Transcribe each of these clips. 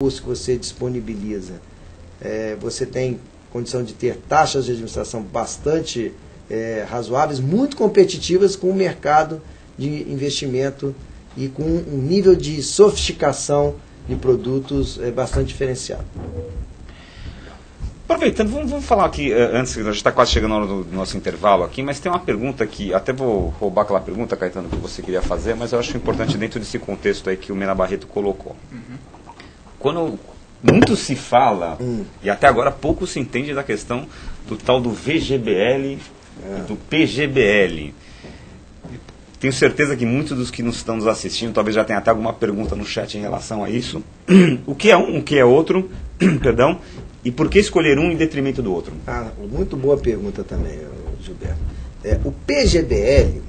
recurso que você disponibiliza, você tem condição de ter taxas de administração bastante razoáveis, muito competitivas com o mercado de investimento e com um nível de sofisticação de produtos bastante diferenciado. Aproveitando, vamos falar aqui, antes, a gente está quase chegando na hora do nosso intervalo aqui, mas tem uma pergunta que, até vou roubar aquela pergunta, Caetano, que você queria fazer, mas eu acho importante dentro desse contexto aí que o Mena Barreto colocou. Quando muito se fala, e até agora pouco se entende da questão do tal do VGBL e do PGBL. Tenho certeza que muitos dos que nos estão nos assistindo, talvez já tenha até alguma pergunta no chat em relação a isso. O que é um, o que é outro, perdão, e por que escolher um em detrimento do outro? Muito boa pergunta também, Gilberto. O PGBL,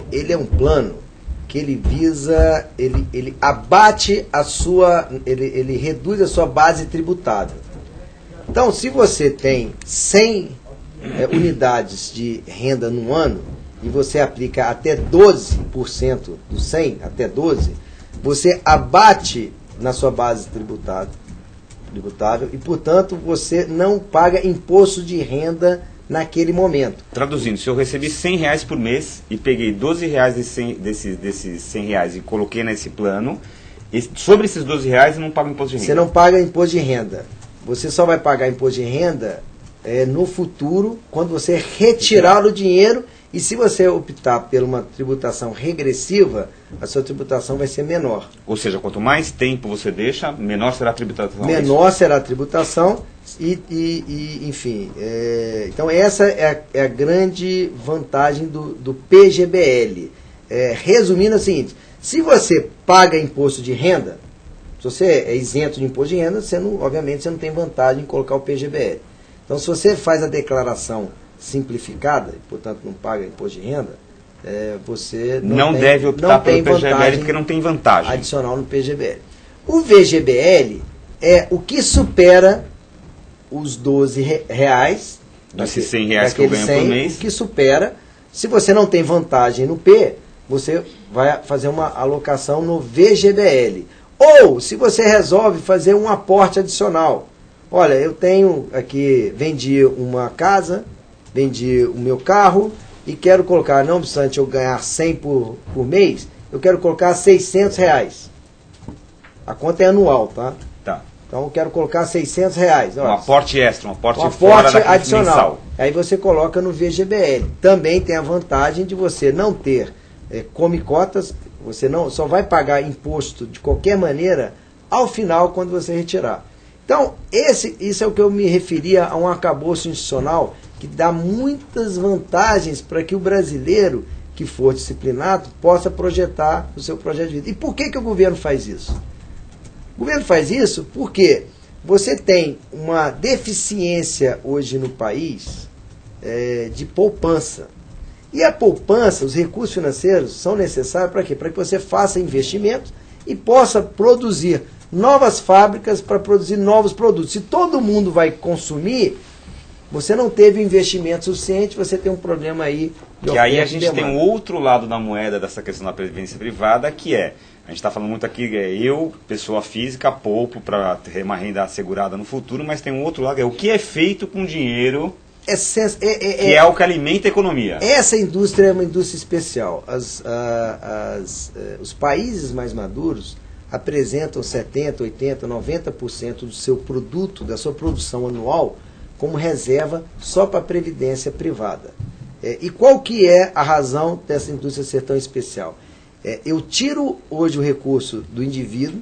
ele é um plano que ele visa, ele abate a sua, ele reduz a sua base tributável. Então, se você tem 100 unidades de renda no ano, e você aplica até 12% do 100, até 12%, você abate na sua base tributável e, portanto, você não paga imposto de renda naquele momento. Traduzindo, se eu recebi R$100 por mês e peguei R$12 desses R$100 e coloquei nesse plano, sobre esses R$12 eu não pago imposto de renda. Você não paga imposto de renda. Você só vai pagar imposto de renda no futuro, quando você retirar o dinheiro. E se você optar por uma tributação regressiva, a sua tributação vai ser menor. Ou seja, quanto mais tempo você deixa, menor será a tributação. Menor será a tributação enfim. Então essa é a grande vantagem do PGBL. Resumindo é o seguinte, se você paga imposto de renda, se você é isento de imposto de renda, obviamente você não tem vantagem em colocar o PGBL. Então se você faz a declaração simplificada, e portanto não paga imposto de renda, você não deve optar pelo PGBL porque não tem vantagem adicional no PGBL. O VGBL é o que supera os R$12, desses R$100 que eu ganho por mês. O que supera, se você não tem vantagem no P, você vai fazer uma alocação no VGBL. Ou, se você resolve fazer um aporte adicional. Olha, eu tenho aqui, vendi uma casa, vendi o meu carro e quero colocar, não obstante eu ganhar 100 por mês, eu quero colocar R$600. A conta é anual, tá? Tá. Então eu quero colocar R$600. Um aporte extra, um aporte fora adicional. Mensal. Aí você coloca no VGBL. Também tem a vantagem de você não ter come-cotas, você só vai pagar imposto de qualquer maneira ao final quando você retirar. Então, isso é o que eu me referia a um arcabouço institucional que dá muitas vantagens para que o brasileiro que for disciplinado possa projetar o seu projeto de vida. E por que o governo faz isso? O governo faz isso porque você tem uma deficiência hoje no país de poupança. E a poupança, os recursos financeiros são necessários para quê? Para que você faça investimentos e possa produzir novas fábricas para produzir novos produtos. Se todo mundo vai consumir, você não teve investimento suficiente, você tem um problema aí de que aí a gente tem um outro lado da moeda dessa questão da previdência privada, que a gente está falando muito aqui, eu, pessoa física, poupo para ter uma renda assegurada no futuro, mas tem um outro lado, o que é feito com dinheiro, que é o que alimenta a economia. Essa indústria é uma indústria especial. Os países mais maduros apresentam 70%, 80%, 90% do seu produto, da sua produção anual, como reserva só para a previdência privada. E qual que é a razão dessa indústria ser tão especial? Eu tiro hoje o recurso do indivíduo,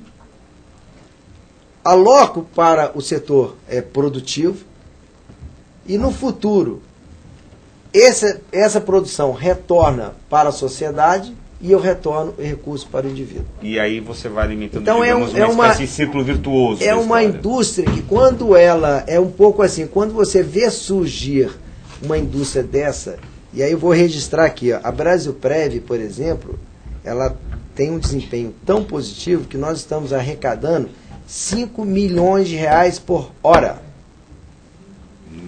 aloco para o setor produtivo, e no futuro essa produção retorna para a sociedade e eu retorno o recurso para o indivíduo. E aí você vai alimentando, então, uma espécie de círculo virtuoso. É uma indústria que, quando ela é um pouco assim, quando você vê surgir uma indústria dessa, e aí eu vou registrar aqui, a Brasilprev, por exemplo, ela tem um desempenho tão positivo que nós estamos arrecadando R$5 milhões por hora.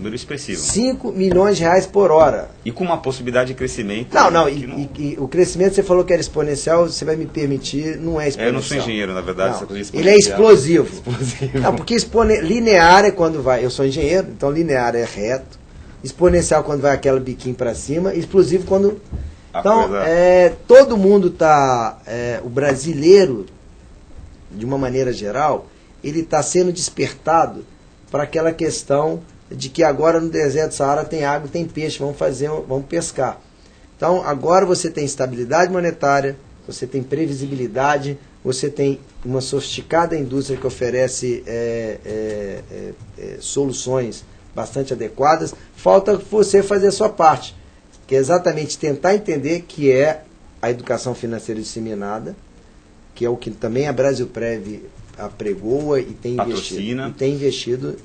Número expressivo. 5 milhões de reais por hora. E com uma possibilidade de crescimento. Não, e o crescimento, você falou que era exponencial, você vai me permitir, não é exponencial. Eu não sou engenheiro, na verdade. Não, ele é explosivo. Não, porque linear é quando vai, eu sou engenheiro, então linear é reto, exponencial quando vai aquela biquinho para cima, explosivo quando... Então, todo mundo está, o brasileiro, de uma maneira geral, ele está sendo despertado para aquela questão de que agora no deserto do Saara tem água, tem peixe, vamos pescar. Então agora você tem estabilidade monetária, você tem previsibilidade, você tem uma sofisticada indústria que oferece soluções bastante adequadas. Falta você fazer a sua parte, que é exatamente tentar entender que é a educação financeira disseminada, que é o que também a Brasilprev apregoa e tem investido.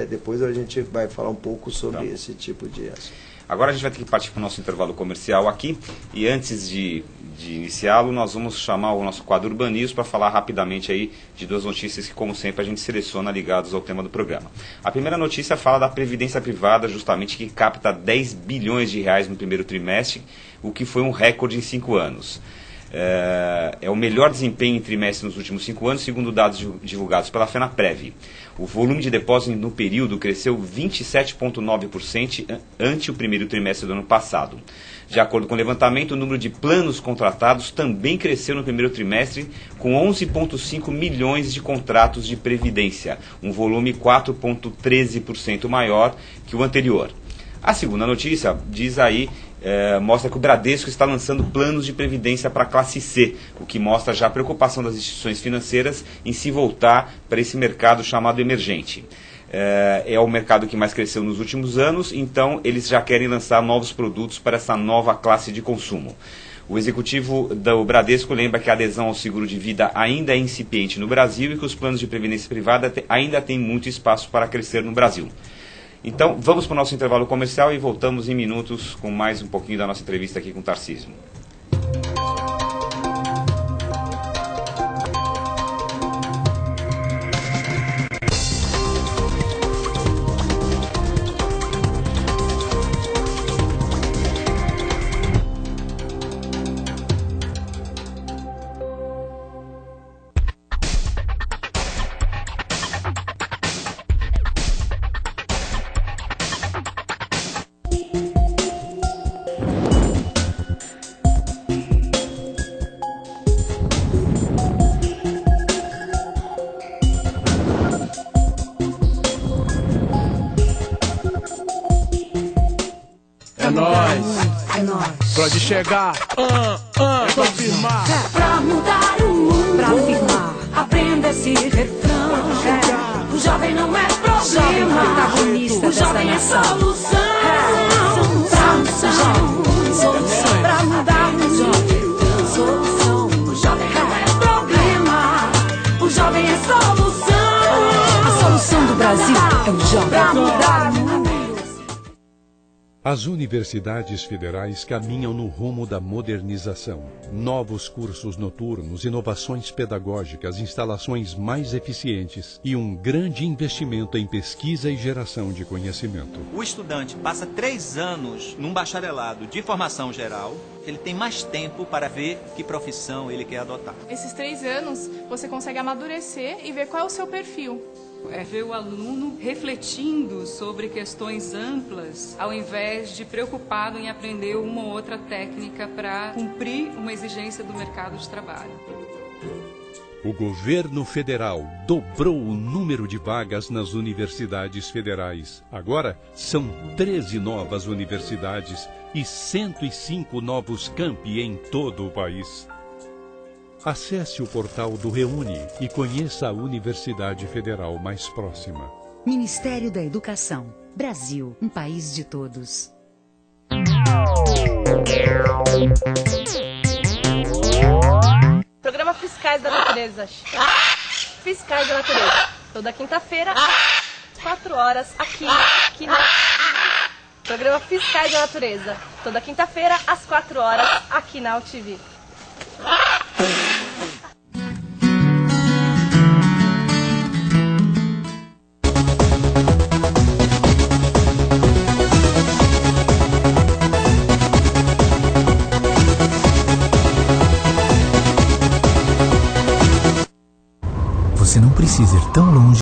Depois a gente vai falar um pouco sobre esse tipo de assunto. Agora a gente vai ter que partir para o nosso intervalo comercial aqui, e antes de iniciá-lo, nós vamos chamar o nosso quadro Urbanismo para falar rapidamente aí de 2 notícias que, como sempre, a gente seleciona ligados ao tema do programa. A primeira notícia fala da Previdência Privada, justamente, que capta 10 bilhões de reais no primeiro trimestre, o que foi um recorde em 5 anos. É o melhor desempenho em trimestre nos últimos 5 anos, segundo dados divulgados pela FENAPREV. O volume de depósito no período cresceu 27,9% ante o primeiro trimestre do ano passado. De acordo com o levantamento, o número de planos contratados também cresceu no primeiro trimestre, com 11,5 milhões de contratos de previdência, um volume 4,13% maior que o anterior. A segunda notícia diz aí, mostra que o Bradesco está lançando planos de previdência para a classe C, o que mostra já a preocupação das instituições financeiras em se voltar para esse mercado chamado emergente. É o mercado que mais cresceu nos últimos anos, então eles já querem lançar novos produtos para essa nova classe de consumo. O executivo do Bradesco lembra que a adesão ao seguro de vida ainda é incipiente no Brasil e que os planos de previdência privada ainda têm muito espaço para crescer no Brasil. Então, vamos para o nosso intervalo comercial e voltamos em minutos com mais um pouquinho da nossa entrevista aqui com o Tarcísio. Pode chegar, pra firmar. Pra mudar o mundo, pra firmar. Aprenda esse refrão. O jovem não é problema, o jovem é solução. Solução pra mudar o mundo. Solução. O jovem não é problema, o jovem é solução. A solução do Brasil é o jovem. Pra mudar o mundo. As universidades federais caminham no rumo da modernização. Novos cursos noturnos, inovações pedagógicas, instalações mais eficientes e um grande investimento em pesquisa e geração de conhecimento. O estudante passa 3 anos num bacharelado de formação geral, ele tem mais tempo para ver que profissão ele quer adotar. Esses 3 anos você consegue amadurecer e ver qual é o seu perfil. É ver o aluno refletindo sobre questões amplas, ao invés de preocupado em aprender uma ou outra técnica para cumprir uma exigência do mercado de trabalho. O governo federal dobrou o número de vagas nas universidades federais. Agora, são 13 novas universidades e 105 novos campi em todo o país. Acesse o portal do Reúne e conheça a Universidade Federal mais próxima. Ministério da Educação. Brasil, um país de todos. Programa Fiscais da Natureza. Fiscais da Natureza. Toda quinta-feira, 4 horas, aqui na... Programa Fiscais da Natureza. Toda quinta-feira, às 4 horas, aqui na UTV. tão longe.